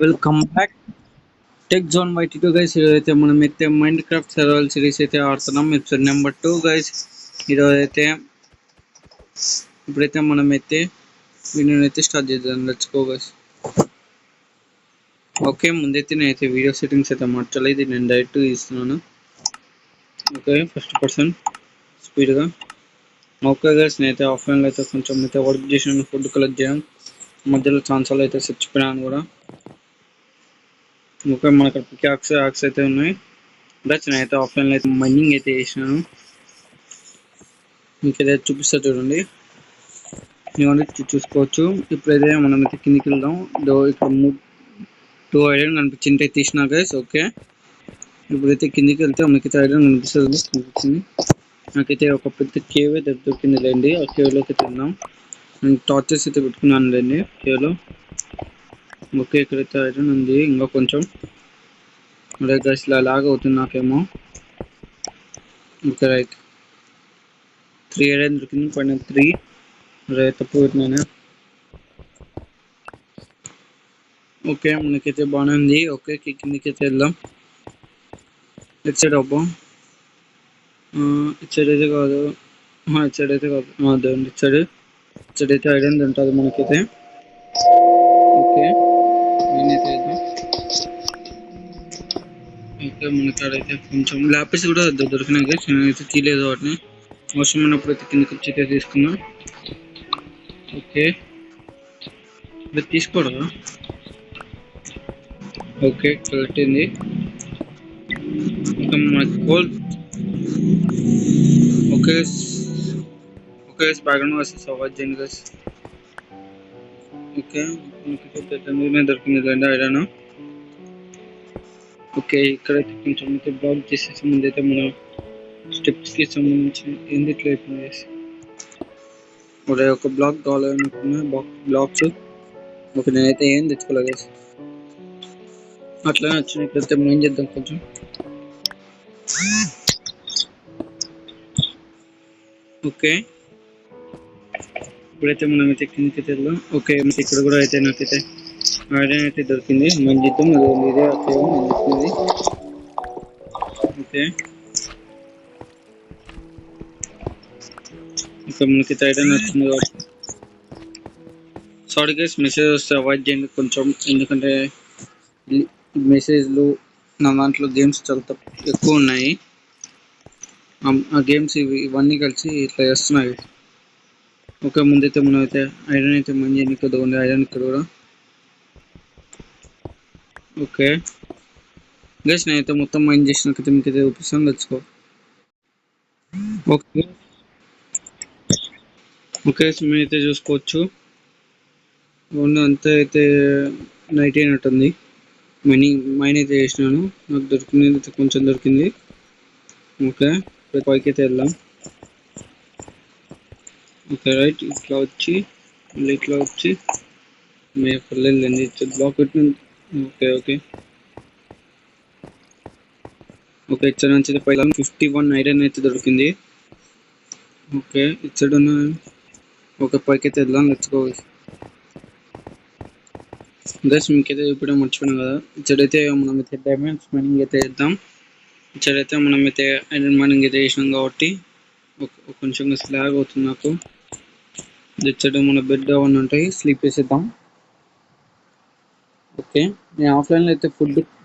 Welcome back Tech Zone YT guys. ఈరోజైతే మనం అయితే మైండ్ క్రాఫ్ట్ సర్వైవల్ సిరీస్ అయితే ఆడుతున్నాం. Episode number 2 guys. ఈరోజైతే ఇప్పుడైతే మనం అయితే వీడియోని అయితే స్టార్ట్ చేద్దాం. Let's go guys. ఓకే, ముందైతే నేనైతే వీడియో సెట్టింగ్స్ అయితే మార్చలేదు, నేను డైరెక్ట్ ఇస్తున్నాను. ఓకే, ఫస్ట్ పర్సన్ స్పీడ్గా. ఓకే గైస్, నేనైతే ఆఫ్లైన్లో అయితే కొంచెం అయితే వర్క్ చేసిన, ఫుడ్ కలెక్ట్ చేయడం మధ్యలో ఛాన్సాలు అయితే చచ్చిపోయాను కూడా. ఓకే, మనకు పికాక్స్ యాక్స్ అయితే ఉన్నాయి. బట్ నేనైతే ఆఫ్లైన్లో అయితే మైనింగ్ అయితే చేసినాను. మీకు ఏదైతే చూపిస్తా చూడండి, ఇవన్నీ చూసుకోవచ్చు. ఇప్పుడైతే మనం అయితే కిందికి వెళ్దాం. ఇక్కడ 2 ఐరన్ కనిపించింది తీసినా గైస్. ఓకే, ఇప్పుడైతే కిందికి వెళ్తే మనకైతే ఐరన్ కనిపిస్తుంది. నాకైతే ఒక పెద్ద కేవ్ అయితే దొరికింది లేండి. ఆ కేవ్లోకి వెళ్దాం. నేను టార్చెస్ అయితే పెట్టుకున్నాను లేండి కేవ్లో. ఓకే, ఇక్కడైతే ఐరన్ ఉంది ఇంకా కొంచెం. అదే గైస్, ఇలా లాగ్ అవుతుంది నాకేమో. ఓకే రైట్, 3 ఐరన్ దొరికింది, పైన 3 తప్పు పెట్టినాను. ఓకే, మనకైతే బాగానే ఉంది. ఓకే, కిందికైతే వెళ్దాం. ఇటు సైడ్ అబ్బా, ఇటు సైడ్ అయితే కాదు, ఇటు సైడ్ అయితే కాదు, అదండి ఇటు సైడ్ అయితే ఐరన్ ఉంటుంది మనకైతే. ఓకే, నేనైతే ఓకే, మనకి అక్కడైతే కొంచెం ల్యాపిస్ కూడా దొరికినాయి కదా, నేనైతే తీయలేదు వాటిని. అవసరమైనప్పుడు అయితే కిందకి వచ్చి అయితే తీసుకున్నా. ఓకే, ఇది తీసుకోవడం. ఓకే, కలెక్టింది. ఇంకా మనకి కోల్. ఓకే ఓకే, బ్యాక్గ్రౌండ్ వస్తే సవాల్ చేయండి గైస్. ఓకే, మనకి దొరికింది లేండి ఐరన్. ఓకే, ఇక్కడైతే కొంచెం అయితే బ్లాక్ చేసేసి ముందైతే మన స్టెప్స్కి సంబంధించి ఎందుకు అయిపోయింది. ఒక బ్లాక్ కావాలనుకున్నా బ్లాక్స్. ఓకే, నేనైతే ఏం తెచ్చుకోలేదు. అట్లనే వచ్చినట్లయితే మనం ఏం చేద్దాం కొంచెం. ఓకే, ఇప్పుడైతే మనం అయితే కిందకి వెళ్దాం. ఓకే, ఇక్కడ కూడా అయితే నాకైతే ఐరన్ అయితే దొరికింది. మనం చేద్దాం, ఇదే దొరికింది. ఓకే, ఇంకా మనకైతే ఐరన్ వచ్చింది కాబట్టి సారీ గైస్, మెసేజ్ వస్తే అవాయిడ్ చేయండి కొంచెం. ఎందుకంటే మెసేజ్లు నా దాంట్లో గేమ్స్ చాలా ఎక్కువ ఉన్నాయి. ఆ గేమ్స్ ఇవన్నీ కలిసి ఇట్లా చేస్తున్నాయి. ఓకే, ముందైతే మనం అయితే ఐరన్ అయితే మంచి ఎన్నికదా ఉంది. ఐరన్ ఇక్కడ కూడా. ఓకే గైస్, నేనైతే మొత్తం మైండ్ చేసినాకైతే మీకు అయితే చూపిస్తాను. తెచ్చుకో. ఓకే ఓకే, మీరైతే చూసుకోవచ్చు. అంతా అయితే నైట్ అయినట్టుంది. మైన్ అయితే చేసినాను, నాకు దొరికింది అయితే కొంచెం దొరికింది. ఓకే, పైకి అయితే వెళ్దాం. ఓకే రైట్, ఇట్లా వచ్చి మళ్ళీ ఇట్లా వచ్చి పర్లేదండి బ్లాక్ పెట్టింది. ఓకే ఓకే ఓకే, ఇచ్చడి నుంచి అయితే 51 ఐరన్ అయితే దొరికింది. ఓకే, ఇచ్చడు ఓకే, పైకి అయితే వెళ్దాం. Let's go guys. మీకైతే ఇప్పుడు మర్చిపోయినాం కదా, ఇచ్చడైతే మనం అయితే డైమండ్స్ మైనింగ్ అయితే చేద్దాం. ఇచ్చడైతే మనం అయితే ఐరన్ మైనింగ్ అయితే చేసినాం కాబట్టి కొంచెం స్లాగ్ అవుతుంది నాకు. ఇచ్చడు మన బెడ్ అవన్నీ ఉంటాయి, స్లీప్ వేసేద్దాం. ఓకే, నేను ఆఫ్లైన్లో అయితే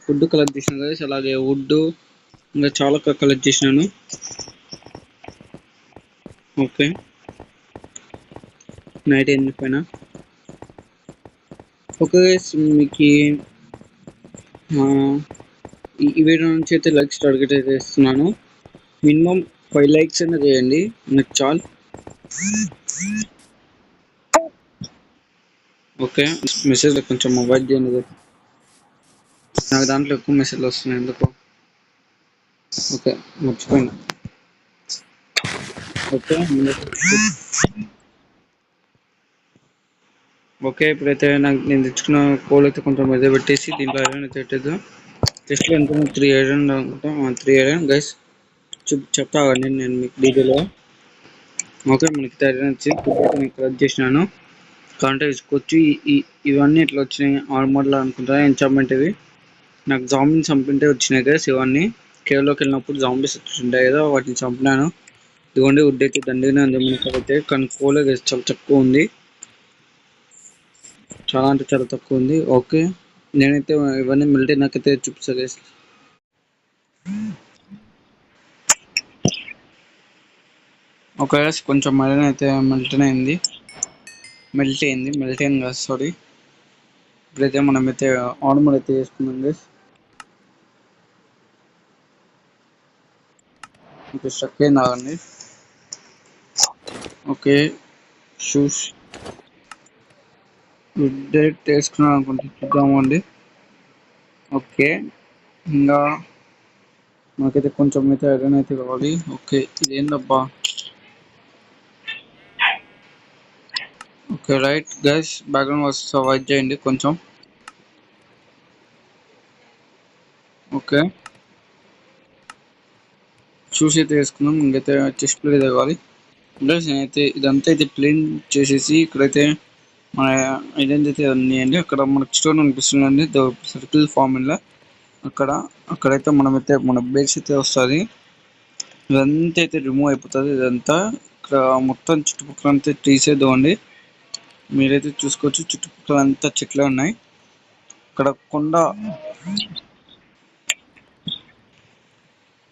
ఫుడ్ కలెక్ట్ చేసినాను కదా, అలాగే వుడ్ ఇంకా చాలా కలెక్ట్ చేసినాను. ఓకే, నైట్ అయింది పైన. ఓకే గైస్, మీకు ఈ వీడియో నుంచి అయితే లైక్స్ టార్గెట్ అయితే ఇస్తున్నాను. మినిమం 5 లైక్స్ అయినా చేయండి, నాకు చాలు. ఓకే, మెసేజ్ కొంచెం అవాయిడ్ చేయండి. నాకు దాంట్లో ఎక్కువ మెసేజ్లు వస్తున్నాయి ఎందుకు. ఓకే, మర్చిపోయినా. ఓకే ఓకే, ఇప్పుడైతే నేను తెచ్చుకున్న కోల్ అయితే కొంచెం మీద పెట్టేసి దీంట్లో ఐరన్ అయితే పెట్టేద్దాం. టెస్ట్లో ఎంత 3 ఐరన్ అనుకుంటా. 3 ఐరన్ గైస్, చెప్తాగండి నేను మీకు డీటెయిల్గా. ఓకే, మనకి ఐరన్ వచ్చి నేను కలెక్ట్ చేసినాను. కాంటే తీసుకోవచ్చు. ఇవన్నీ ఇట్లా వచ్చినాయి ఆర్మర్లో అనుకుంటా ఎంచాప్మెంట్ ఇవి. నాకు జాంబీని చంపింటే వచ్చినాయి గైస్ ఇవన్నీ. కేవ్లోకి వెళ్ళినప్పుడు జాంబీస్ వచ్చింటాయి కదా, వాటిని చంపినాను. ఇదిగోండి వుడ్ అయితే దండిగానే ఉంది మనకైతే, కానీ కోలే గైస్ చాలా తక్కువ ఉంది. చాలా అంటే చాలా తక్కువ ఉంది. ఓకే, నేనైతే ఇవన్నీ మిలిటరీ నాకైతే చూపిస్తా గైస్. ఓకే గైస్, కొంచెం ఐరన్ అయితే మెల్ట్ అయింది. మెల్ట్ అయింది కదా, సారీ. ఇప్పుడైతే మనమైతే ఆర్మర్ అయితే వేసుకున్నాం గైస్. ఓకే, స్ట్రక్ అయింది ఆగండి. ఓకే, షూస్ డైరెక్ట్ వేసుకున్నాను అనుకుంటే చూద్దామండి. ఓకే, ఇంకా నాకైతే కొంచెం అయితే ఐరన్ అయితే కావాలి. ఓకే, ఇదేందబ్బా. Okay right guys, background voice avoid చేయండి కొంచెం. ఓకే, షూస్ అయితే వేసుకున్నాం. ఇంకైతే చెస్ట్ ప్లేట్ అయితే కావాలి గైస్. నేనైతే ఇదంతా అయితే ప్లేన్ చేసేసి ఇక్కడైతే మన ఐడెంటిటీ అయితే ఉన్నాయండి. అక్కడ మనకు స్టోన్ అనిపిస్తుందండి, సర్కిల్ ఫార్ములా. అక్కడైతే మనమైతే మన బేస్ అయితే వస్తుంది. ఇదంతా అయితే రిమూవ్ అయిపోతుంది. ఇదంతా ఇక్కడ మొత్తం చుట్టుపక్కల అంతా తీసేద్దామండి. మీరైతే చూసుకోవచ్చు, చుట్టుపక్కల అంతా చెట్లే ఉన్నాయి. ఇక్కడ కొండ.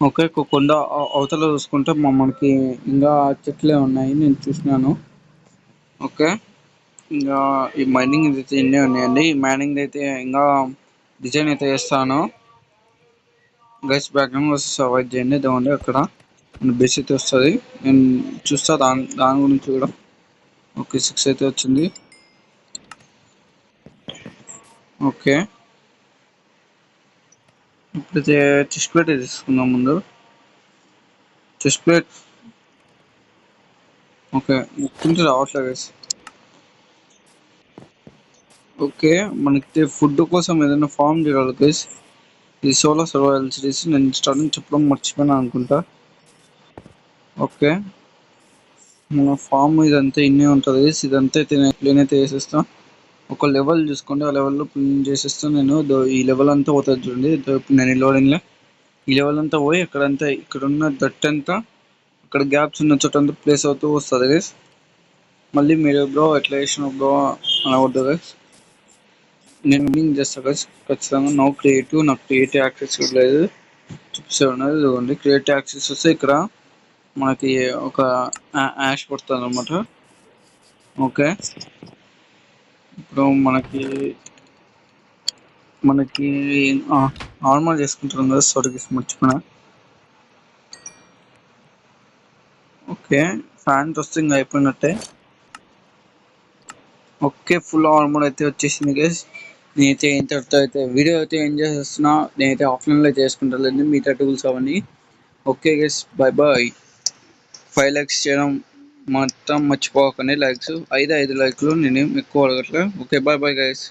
ఓకే, కొండ అవతల చూసుకుంటే మనకి ఇంకా చెట్లే ఉన్నాయి, నేను చూసినాను. ఓకే, ఇంకా ఈ మైనింగ్ అయితే ఇన్నే ఉన్నాయండి. ఈ మైనింగ్ అయితే ఇంకా డిజైన్ అయితే వేస్తాను గైస్. బ్యాక్గ్రౌండ్ అవాయిడ్ చేయండి. ఇదిగోండి అక్కడ మన బేస్ అయితే వస్తుంది, నేను చూస్తా దాని గురించి కూడా. ఓకే, 6 అయితే వచ్చింది. ఓకే, ఇప్పుడైతే చెస్ట్ ప్లేట్ తీసుకుందాం ముందు. Chest plate. ఓకే, ముక్కుంటే రావట్లేదు గైస్. ఓకే, మనకి ఫుడ్ కోసం ఏదైనా ఫామ్ చేయాలి గైస్. ఇది సోలో సర్వైవల్ సిరీస్, నేను స్టార్టింగ్ చెప్పడం మర్చిపోయినా అనుకుంటా. ఓకే, మన ఫామ్ ఇదంతా ఇన్నే ఉంటుంది గైస్. ఇదంతా అయితే నేను క్లీన్ అయితే చేసేస్తాను. ఒక లెవెల్ చూసుకోండి, ఆ లెవెల్లో క్లీన్ చేసేస్తాను నేను. ఈ లెవెల్ అంతా పోతుంది చూడండి. ఇప్పుడు నేను లోడింగ్లో ఈ లెవెల్ అంతా పోయి ఇక్కడంతా ఇక్కడ ఉన్న దట్ అంతా అక్కడ గ్యాప్స్ ఉన్న చోట అంతా ప్లేస్ అవుతూ వస్తుంది గైస్. మళ్ళీ మీరు బ్రో ఎట్లా చేసిన బ్రో అనవద్దు గైస్. నేను విన్నింగ్ చేస్తాను గైస్ ఖచ్చితంగా. నాకు క్రియేటివ్ యాక్సెస్ లేదు, చూపిస్తాను. ఇదిగోండి క్రియేటివ్ యాక్సెస్ వస్తే ఇక్కడ మనకి ఒక యాష్ పడుతుంది అనమాట. ఓకే, ఇప్పుడు మనకి నార్మల్ చేసుకుంటున్నాం కదా, సారీ మర్చిపోయినా. ఓకే, ఫ్యాన్ వస్తే ఇంకా అయిపోయినట్టే. ఓకే, ఫుల్ ఆర్మర్ అయితే వచ్చేసింది గైస్. నేనైతే ఇంతటితో అయితే వీడియో అయితే ఎంజాయ్ చేస్తున్నా. నేనైతే ఆఫ్లైన్లో చేసుకుంటాను మిగతా టూల్స్ అవన్నీ. Okay guys, bye bye. 5 likes చేయడం మొత్తం మర్చిపోకండి. లైక్స్ 5 లైక్లు, నేనేం ఎక్కువ అడగట్లేదు. Okay, bye bye guys.